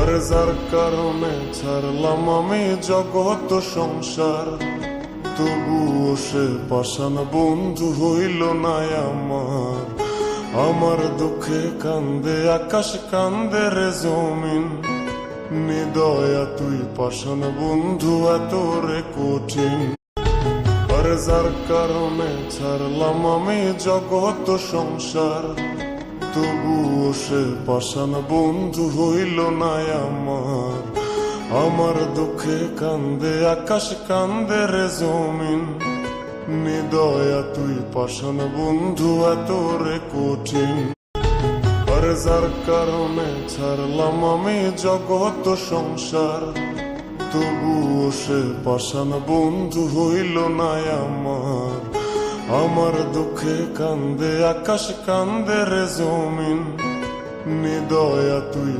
আর যার কারণে ছাড়লাম আমি জগৎ সংসার, তবুও সে পাষাণ বন্ধু হইল না আমার। আমার দুঃখে কান্দে আকাশ, কান্দে রে জমিন, নিদয়া তুই পাষাণ বন্ধু এত রে কঠিন। আর যার কারণে ছাড়লাম আমি জগৎ সংসার, তবুও সে পাষাণ বন্ধু হইল না আমার। আমার দুঃখে কান্দে আকাশ, কান্দে রে জমিন, নিদয়া তুই পাষাণ বন্ধু এত রে কঠিন। আর যার কারণে ছাড়লাম আমি জগৎ সংসার, তবুও সে পাষাণ বন্ধু হইল না আমার। আমার দুঃখে কান্দে আকাশ, কান্দে রে জমিন, নিদয়া তুই